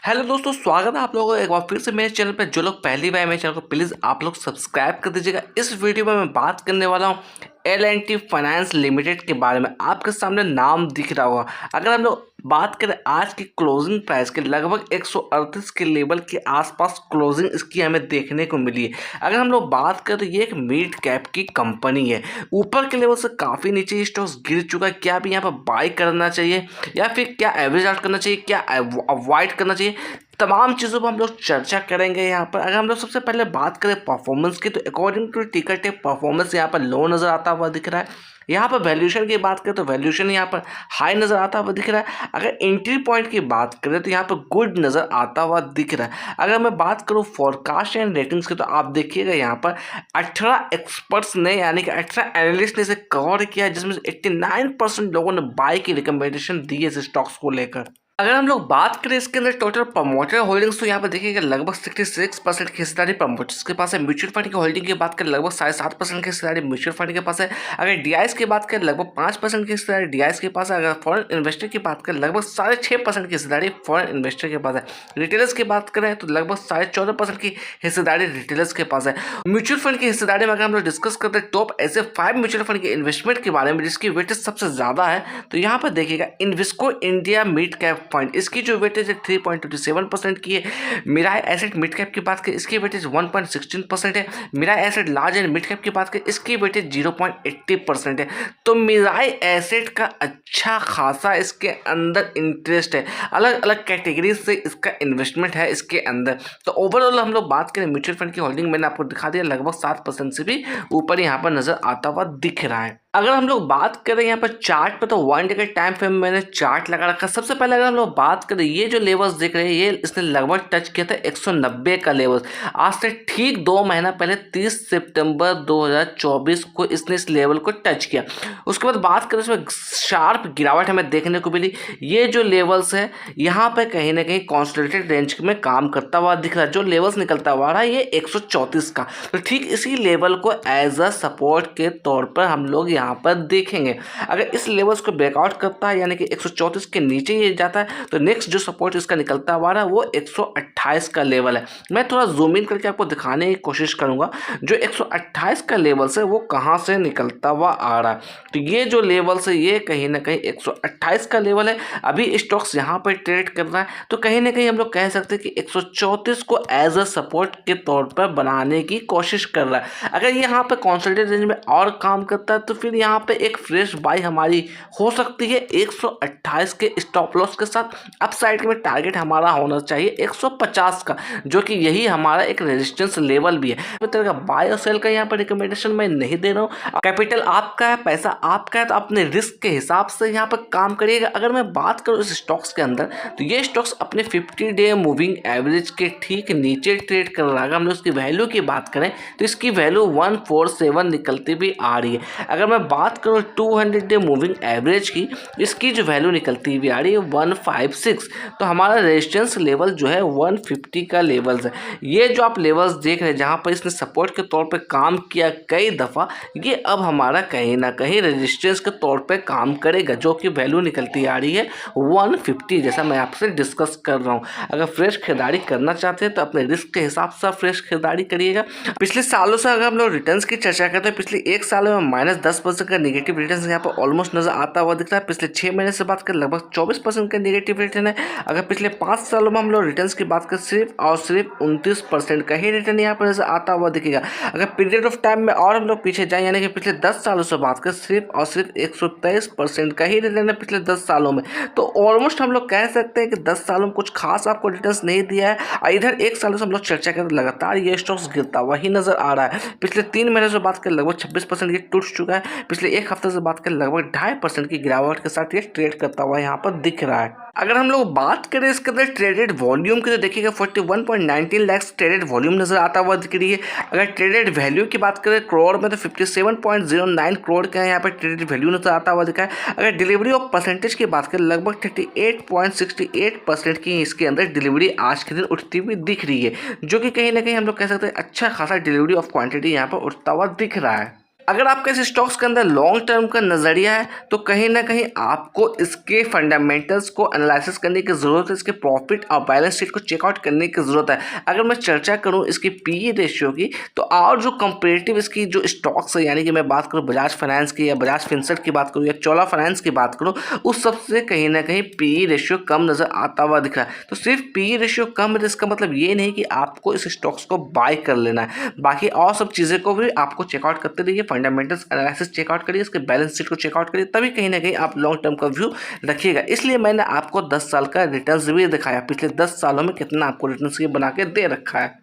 Hello दोस्तों, स्वागत है आप लोगों का एक बार फिर से मेरे चैनल पे। जो लोग पहली बार मेरे चैनल को प्लीज़ आप लोग सब्सक्राइब कर दीजिएगा। इस वीडियो में मैं बात करने वाला हूँ L&T फाइनेंस लिमिटेड के बारे में। आपके सामने नाम दिख रहा होगा। अगर हम लोग बात करें आज की क्लोजिंग प्राइस के, लगभग 138 के लेवल के आसपास क्लोजिंग इसकी हमें देखने को मिली है। अगर हम लोग बात करें तो ये एक मिड कैप की कंपनी है। ऊपर के लेवल से काफ़ी नीचे स्टॉक्स गिर चुका है। क्या अभी यहाँ पर बाई करना चाहिए या फिर क्या एवरेज आउट करना चाहिए, क्या अवॉइड करना चाहिए, तमाम चीज़ों पर हम लोग चर्चा करेंगे यहाँ पर। अगर हम लोग सबसे पहले बात करें परफॉर्मेंस की, तो अकॉर्डिंग टू टिकट परफॉर्मेंस यहाँ पर लो नज़र आता हुआ दिख रहा है। यहाँ पर वैल्यूएशन की बात करें तो वैल्यूएशन यहाँ पर हाई नज़र आता हुआ दिख रहा है। अगर एंट्री पॉइंट की बात करें तो यहाँ पर गुड नज़र आता हुआ दिख रहा है। अगर मैं बात करूँ फोरकास्ट एंड रेटिंग्स की, तो आप देखिएगा यहाँ पर 18 एक्सपर्ट्स ने, यानी कि 18 एनालिस्ट ने इसे कवर किया है, जिसमें से 89% लोगों ने बाई की रिकमेंडेशन दी है इस स्टॉक्स को लेकर। अगर हम लोग बात करें इसके अंदर टोटल प्रमोटर होल्डिंग्स, तो यहाँ पर देखिएगा लगभग 66% की हिस्सेदारी प्रमोटर्स के पास है। म्यूचुअल फंड की होल्डिंग की बात करें लगभग 7.5% की हिस्सेदारी म्यूचुअल फंड के पास है। अगर डीआईएस की बात करें लगभग 5% की हिस्सेदारी डीआईएस के पास है। अगर फॉरेन इन्वेस्टर की बात करें लगभग 6.5% की हिस्सेदारी फॉरेन इन्वेस्टर के पास है। रिटेलर्स की बात करें तो लगभग 14.5% की हिस्सेदारी रिटेलर्स के पास है। म्यूचुअल फंड की हिस्सेदारी में अगर हम लोग डिस्कस करते हैं टॉप ऐसे 5 म्यूचुअल फंड के इन्वेस्टमेंट के बारे में जिसकी वेटेज सबसे ज्यादा है, तो यहाँ पर देखिएगा Invesco India mid cap fund, इसकी जो वेटेज है 3.27% की है। मिराई एसेट मिड कैप की बात करें इसकी वेटेज 1.16% है। Mirae asset large and mid cap की बात करें इसकी वेटेज 0.80% है। तो मिराई एसेट का अच्छा खासा इसके अंदर इंटरेस्ट है, अलग अलग कैटेगरी से इसका इन्वेस्टमेंट है इसके अंदर। तो ओवरऑल हम लोग बात करें म्यूचुअल फंड की होल्डिंग, मैंने आपको दिखा दिया, लगभग 7% से भी ऊपर यहाँ पर नजर आता हुआ दिख रहा है। अगर हम लोग बात करें यहाँ पर चार्ट पे, तो 1 डे के टाइम फ्रेम में मैंने चार्ट लगा रखा। सबसे पहले अगर हम लोग बात करें, ये जो लेवल्स देख रहे हैं ये इसने लगभग टच किया था 190 का लेवल। आज से ठीक 2 महीना पहले 30 सितंबर 2024 को इसने इस लेवल को टच किया। उसके बाद बात करें इसमें शार्प गिरावट हमें देखने को मिली। ये जो लेवल्स है यहाँ पे कहीं ना कहीं कॉन्सोलिडेटेड रेंज में काम करता हुआ दिख रहा है। जो लेवल्स निकलता हुआ रहा है ये 134 का, तो ठीक इसी लेवल को एज अ सपोर्ट के तौर पर हम लोग यहाँ पर देखेंगे। अगर इस लेवल्स को ब्रेकआउट करता है, यानी कि 134 के नीचे ये जाता है, तो नेक्स्ट जो सपोर्ट इसका निकलता हुआ रहा है वो 128 का लेवल है। मैं थोड़ा जूम इन करके आपको दिखाने की कोशिश करूंगा जो 128 का लेवल्स है वो कहाँ से निकलता हुआ आ रहा है। तो ये जो लेवल्स है ये कहीं ना कहीं 128 का लेवल है। अभी स्टॉक्स यहाँ पर ट्रेड कर रहा है, तो कहीं ना कहीं हम लोग कह सकते हैं कि 134 को एज अ सपोर्ट के तौर पर बनाने की कोशिश कर रहा है। अगर यहाँ पे कॉन्सोलिडेटेड रेंज में और काम करता है तो फिर यहाँ पे एक फ्रेश बाई हमारी हो सकती है 128 के स्टॉप लॉस के साथ। अपसाइड में टारगेट हमारा होना चाहिए 150 का, जो कि यही हमारा एक रेजिस्टेंस लेवल भी है। इस तरह का बाय और सेल का यहाँ पर रिकमेंडेशन मैं नहीं दे रहा हूँ। कैपिटल आपका है, पैसा आपका है, तो अपने रिस्क के हिसाब से यहाँ पर काम करिएगा। अगर मैं बात करूँ इस स्टॉक्स के अंदर, तो ये स्टॉक्स अपने 50 डे मूविंग एवरेज के ठीक नीचे ट्रेड कर रहा है। हम लोग इसकी वैल्यू की बात करें तो इसकी वैल्यू 147 निकलती भी आ रही है। अगर मैं बात करूँ 200 डे मूविंग एवरेज की, इसकी जो वैल्यू निकलती हुई आ रही है 156। तो हमारा रेजिस्टेंस लेवल जो है 150 का लेवल्स है। ये जो आप लेवल्स देख रहे हैं जहाँ पर इसने सपोर्ट के तौर पे काम किया कई दफ़ा, ये अब हमारा कहीं ना कहीं रेजिस्टेंस के तौर पे काम करेगा, जो कि वैल्यू निकलती आ रही है 150, जैसा मैं आपसे डिस्कस कर रहा हूँ। अगर फ्रेश खरीदारी करना चाहते हैं तो अपने रिस्क के हिसाब से फ्रेश खरीदारी करिएगा। पिछले सालों से अगर हम लोग रिटर्न्स की चर्चा करते हैं, पिछले 1 साल में -10% का नेगेटिव रिटर्न यहाँ पर ऑलमोस्ट नजर आता हुआ दिख रहा है। पिछले 6 महीने से बात करें लगभग 24% का नेगेटिव रिटर्न है। अगर पिछले 5 सालों में हम लोग रिटर्न्स की बात करें सिर्फ और सिर्फ 29% का ही रिटर्न यहाँ पर नजर आता हुआ दिखेगा। अगर पीरियड ऑफ टाइम में और हम लोग पीछे जाएं, यानी कि पिछले 10 सालों से बात करें सिर्फ और सिर्फ 123% का ही रिटर्न है पिछले 10 सालों में। तो ऑलमोस्ट हम लोग कह सकते हैं कि 10 सालों में कुछ खास आपको रिटर्न्स नहीं दिया है। इधर 1 सालों से हम लोग चर्चा करें लगातार ये स्टॉक्स गिरता हुआ ही नजर आ रहा है। पिछले 3 महीने से बात करें लगभग 26% ये टूट चुका है। पिछले 1 हफ्ते से बात करें लगभग 2.5% की गिरावट के साथ ये ट्रेड करता हुआ यहाँ पर दिख रहा है। अगर हम लोग बात करें इसके अंदर ट्रेडेड वॉल्यूम की, तो देखिएगा 41.19 लाख ट्रेडेड वॉल्यूम नजर आता हुआ दिख रही है। अगर ट्रेडेड वैल्यू की बात करें करोड़ में, तो 57.09 करोड़ का यहाँ पर ट्रेडेड वैल्यू नजर आता हुआ दिखा है। अगर डिलीवरी ऑफ परसेंटेज की बात करें लगभग 38.68% की इसके अंदर डिलीवरी आज के दिन उठती हुई दिख रही है, जो कि कहीं ना कहीं हम लोग कह सकते हैं अच्छा खासा डिलीवरी ऑफ क्वांटिटी यहाँ पर उठता हुआ दिख रहा है। अगर आपका इस स्टॉक्स के अंदर लॉन्ग टर्म का नज़रिया है तो कहीं ना कहीं आपको इसके फंडामेंटल्स को एनालिसिस करने की ज़रूरत है, इसके प्रॉफिट और बैलेंस शीट को चेकआउट करने की ज़रूरत है। अगर मैं चर्चा करूं इसकी पीई रेशियो की, तो और जो कंपेरेटिव इसकी जो स्टॉक्स है, यानी कि मैं बात करूं बजाज फाइनेंस की या बजाज फिनसर्व की बात करूं या चोला फाइनेंस की बात करूं, उस सबसे कहीं ना कहीं पीई रेशियो कम नज़र आता हुआ दिख रहा है। तो सिर्फ पीई रेशियो कम है इसका मतलब ये नहीं कि आपको इस स्टॉक्स को बाय कर लेना है, बाकी और सब चीज़ें को भी आपको चेकआउट करते रहिए, फंडामेंटल्स एनालिसिस चेकआउट करिए, इसके बैलेंस शीट को चेकआउट करिए, तभी कहीं ना कहीं आप लॉन्ग टर्म का व्यू रखिएगा। इसलिए मैंने आपको 10 साल का रिटर्न्स भी दिखाया, पिछले 10 सालों में कितना आपको रिटर्न्स ये बना के दे रखा है।